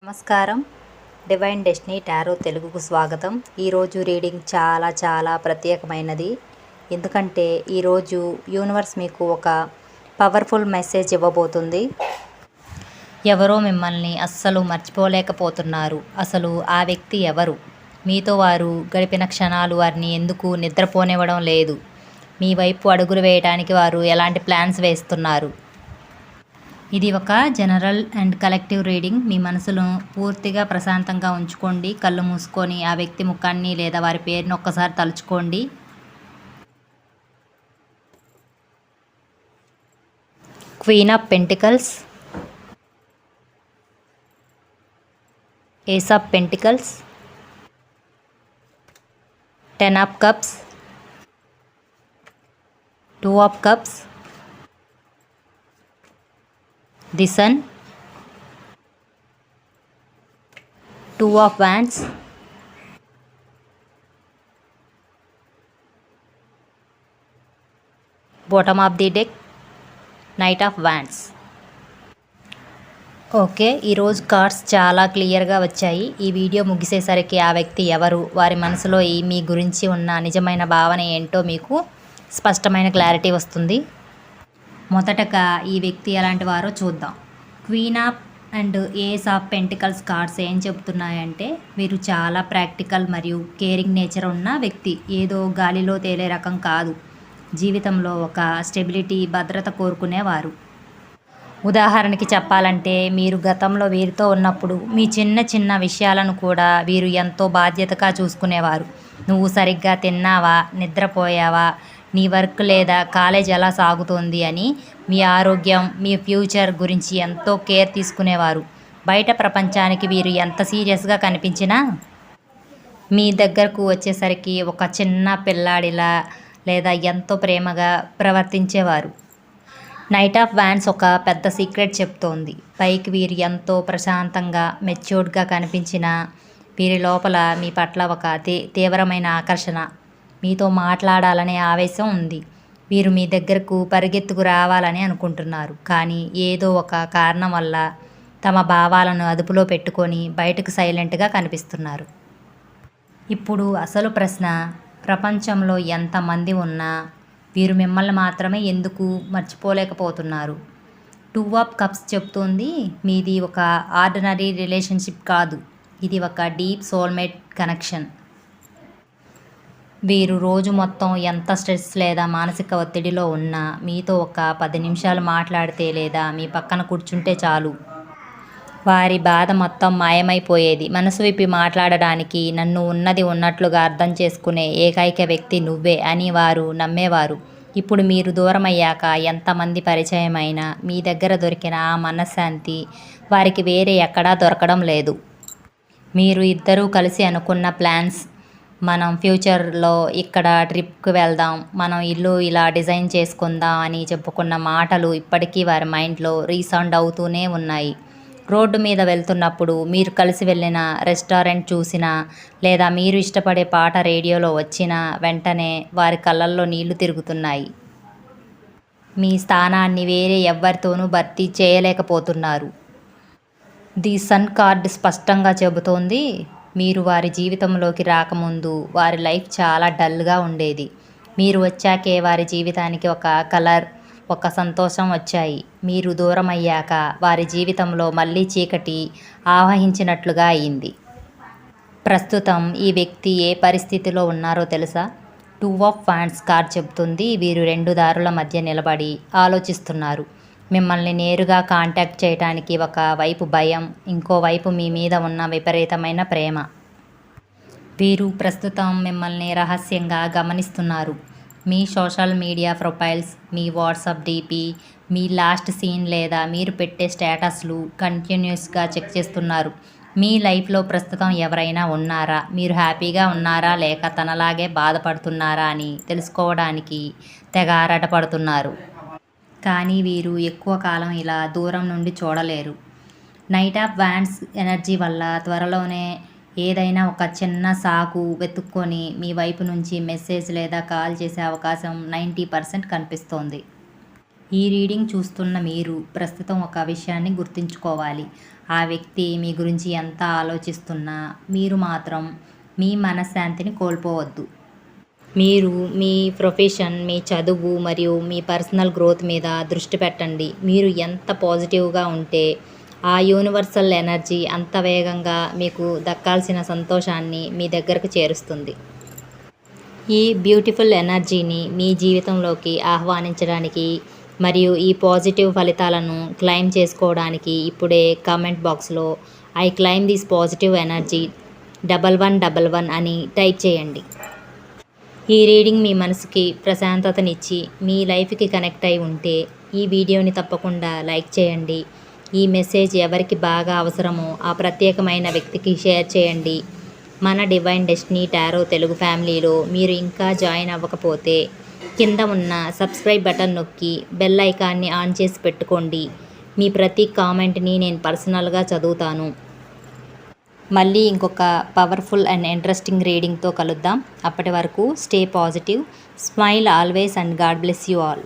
నమస్కారం. Divine destiny tarot తెలుగుకు స్వాగతం. ఈరోజు రీడింగ్ చాలా ప్రత్యేకమైనది. ఎందుకంటే ఈరోజు యూనివర్స్ మీకు ఒక పవర్ఫుల్ మెసేజ్ ఇవ్వబోతుంది. ఎవరో మిమ్మల్ని అస్సలు మర్చిపోలేకపోతున్నారు. అసలు ఆ వ్యక్తి ఎవరు? మీతో వారు గడిపిన క్షణాలు వారిని ఎందుకు నిద్రపోనివ్వడం లేదు? మీ వైపు అడుగులు వేయడానికి వారు ఎలాంటి ప్లాన్స్ వేస్తున్నారు? ఇది ఒక జనరల్ అండ్ కలెక్టివ్ రీడింగ్. మీ మనసును పూర్తిగా ప్రశాంతంగా ఉంచుకోండి. కళ్ళు మూసుకొని ఆ వ్యక్తి ముఖాన్ని లేదా వారి పేరును ఒక్కసారి తలుచుకోండి. Queen of pentacles, ace of pentacles, 10 of cups, 2 of cups, the sun, 2 of wands, bottom of the deck, knight of wands. Okay, ఈరోజు కార్డ్స్ చాలా క్లియర్గా వచ్చాయి. ఈ వీడియో ముగిసేసరికి ఆ వ్యక్తి ఎవరు, వారి మనసులో మీ గురించి ఉన్న నిజమైన భావన ఏంటో మీకు స్పష్టమైన క్లారిటీ వస్తుంది. మొదటగా ఈ వ్యక్తి ఎలాంటి వారో చూద్దాం. Queen of and ace of pentacles cards ఏం చెబుతున్నాయంటే, వీరు చాలా ప్రాక్టికల్ మరియు కేరింగ్ నేచర్ ఉన్న వ్యక్తి. ఏదో గాలిలో తేలే రకం కాదు. జీవితంలో ఒక స్టెబిలిటీ, భద్రత కోరుకునేవారు. ఉదాహరణకి చెప్పాలంటే, మీరు గతంలో వీరితో ఉన్నప్పుడు మీ చిన్న విషయాలను కూడా వీరు ఎంతో బాధ్యతగా చూసుకునేవారు. నువ్వు సరిగ్గా తిన్నావా, నిద్రపోయావా, నీ వర్క్ లేదా కాలేజ్ ఎలా సాగుతోంది అని, మీ ఆరోగ్యం, మీ ఫ్యూచర్ గురించి ఎంతో కేర్ తీసుకునేవారు. బయట ప్రపంచానికి వీరు ఎంత సీరియస్గా కనిపించినా మీ దగ్గరకు వచ్చేసరికి ఒక చిన్న పిల్లాడిలా లేదా ఎంతో ప్రేమగా ప్రవర్తించేవారు. నైట్ ఆఫ్ వాండ్స్ ఒక పెద్ద సీక్రెట్ చెప్తోంది. పైకి వీరు ఎంతో ప్రశాంతంగా, మెచ్యూర్డ్గా కనిపించినా వీరి లోపల మీ పట్ల ఒక తీవ్రమైన ఆకర్షణ, మీతో మాట్లాడాలనే ఆవేశం ఉంది. వీరు మీ దగ్గరకు పరిగెత్తుకు రావాలని అనుకుంటున్నారు, కానీ ఏదో ఒక కారణం వల్ల తమ భావాలను అదుపులో పెట్టుకొని బయటకు సైలెంట్గా కనిపిస్తున్నారు. ఇప్పుడు అసలు ప్రశ్న, ప్రపంచంలో ఎంతమంది ఉన్నా వీరు మిమ్మల్ని మాత్రమే ఎందుకు మర్చిపోలేకపోతున్నారు? 2 ఆఫ్ కప్స్ చెప్తుంది, మీది ఒక ఆర్డినరీ రిలేషన్షిప్ కాదు, ఇది ఒక డీప్ సోల్మేట్ కనెక్షన్. వీరు రోజు మొత్తం ఎంత స్ట్రెస్ లేదా మానసిక ఒత్తిడిలో ఉన్నా మీతో ఒక 10 నిమిషాలు మాట్లాడితే లేదా మీ పక్కన కూర్చుంటే చాలు, వారి బాధ మొత్తం మాయమైపోయేది. మనసు విప్పి మాట్లాడడానికి, నన్ను ఉన్నది ఉన్నట్లుగా అర్థం చేసుకునే ఏకైక వ్యక్తి నువ్వే అని వారు నమ్మేవారు. ఇప్పుడు మీరు దూరమయ్యాక ఎంతమంది పరిచయమైనా మీ దగ్గర దొరికిన ఆ మనశ్శాంతి వారికి వేరే ఎక్కడా దొరకడం లేదు. మీరు ఇద్దరూ కలిసి అనుకున్న ప్లాన్స్, మనం ఫ్యూచర్లో ఇక్కడ ట్రిప్కి వెళ్దాం, మనం ఇల్లు ఇలా డిజైన్ చేసుకుందాం అని చెప్పుకున్న మాటలు ఇప్పటికీ వారి మైండ్లో రీసౌండ్ అవుతూనే ఉన్నాయి. రోడ్డు మీద వెళ్తున్నప్పుడు, మీరు కలిసి వెళ్ళిన రెస్టారెంట్ చూసినా లేదా మీరు ఇష్టపడే పాట రేడియోలో వచ్చినా వెంటనే వారి కళ్ళల్లో నీళ్లు తిరుగుతున్నాయి. మీ స్థానాన్ని వేరే ఎవ్వరితోనూ భర్తీ చేయలేకపోతున్నారు. ది సన్ కార్డ్ స్పష్టంగా చెబుతోంది, మీరు వారి జీవితంలోకి రాకముందు వారి లైఫ్ చాలా డల్గా ఉండేది. మీరు వచ్చాకే వారి జీవితానికి ఒక కలర్, ఒక సంతోషం వచ్చాయి. మీరు దూరం అయ్యాక వారి జీవితంలో మళ్ళీ చీకటి ఆవహించినట్లుగా అయింది. ప్రస్తుతం ఈ వ్యక్తి ఏ పరిస్థితిలో ఉన్నారో తెలుసా? 2 ఆఫ్ వాండ్స్ కార్డ్ చెబుతుంది, వీరు 2 దారుల మధ్య నిలబడి ఆలోచిస్తున్నారు. మిమ్మల్ని నేరుగా కాంటాక్ట్ చేయడానికి ఒక వైపు భయం, ఇంకోవైపు మీ మీద ఉన్న విపరీతమైన ప్రేమ. వీరు ప్రస్తుతం మిమ్మల్ని రహస్యంగా గమనిస్తున్నారు. మీ సోషల్ మీడియా ప్రొఫైల్స్, మీ వాట్సాప్ డీపీ, మీ లాస్ట్ సీన్ లేదా మీరు పెట్టే స్టేటస్లు కంటిన్యూస్గా చెక్ చేస్తున్నారు. మీ లైఫ్లో ప్రస్తుతం ఎవరైనా ఉన్నారా, మీరు హ్యాపీగా ఉన్నారా లేక తనలాగే బాధపడుతున్నారా అని తెలుసుకోవడానికి తెగ ఆరాటపడుతున్నారు. కానీ వీరు ఎక్కువ కాలం ఇలా దూరం నుండి చూడలేరు. నైట్ ఆఫ్ వాండ్స్ ఎనర్జీ వల్ల త్వరలోనే ఏదైనా ఒక చిన్న సాకు వెతుక్కొని మీ వైపు నుంచి మెసేజ్ లేదా కాల్ చేసే అవకాశం 90% కనిపిస్తోంది. ఈ రీడింగ్ చూస్తున్న మీరు ప్రస్తుతం ఒక విషయాన్ని గుర్తుంచుకోవాలి. ఆ వ్యక్తి మీ గురించి ఎంత ఆలోచిస్తున్నా మీరు మాత్రం మీ మనశ్శాంతిని కోల్పోవద్దు. మీరు మీ ప్రొఫెషన్, మీ చదువు మరియు మీ పర్సనల్ గ్రోత్ మీద దృష్టి పెట్టండి. మీరు ఎంత పాజిటివ్గా ఉంటే ఆ యూనివర్సల్ ఎనర్జీ అంత వేగంగా మీకు దక్కాల్సిన సంతోషాన్ని మీ దగ్గరకు చేరుస్తుంది. ఈ బ్యూటిఫుల్ ఎనర్జీని మీ జీవితంలోకి ఆహ్వానించడానికి మరియు ఈ పాజిటివ్ ఫలితాలను క్లెయిమ్ చేసుకోవడానికి ఇప్పుడే కామెంట్ బాక్స్లో I claim this positive energy 1111 అని టైప్ చేయండి. ఈ రీడింగ్ మీ మనసుకి ప్రశాంతతనిచ్చి మీ లైఫ్కి కనెక్ట్ అయి ఉంటే ఈ వీడియోని తప్పకుండా లైక్ చేయండి. ఈ మెసేజ్ ఎవరికి బాగా అవసరమో ఆ ప్రత్యేకమైన వ్యక్తికి షేర్ చేయండి. మన డివైన్ డెస్టినీ టారో తెలుగు ఫ్యామిలీలో మీరు ఇంకా జాయిన్ అవ్వకపోతే కింద ఉన్న సబ్స్క్రైబ్ బటన్ నొక్కి బెల్ ఐకాన్ని ఆన్ చేసి పెట్టుకోండి. మీ ప్రతి కామెంట్ని నేను పర్సనల్గా చదువుతాను. మళ్ళీ ఇంకొక పవర్ఫుల్ అండ్ ఇంట్రెస్టింగ్ రీడింగ్తో కలుద్దాం. అప్పటి వరకు stay positive, smile always and God bless you all.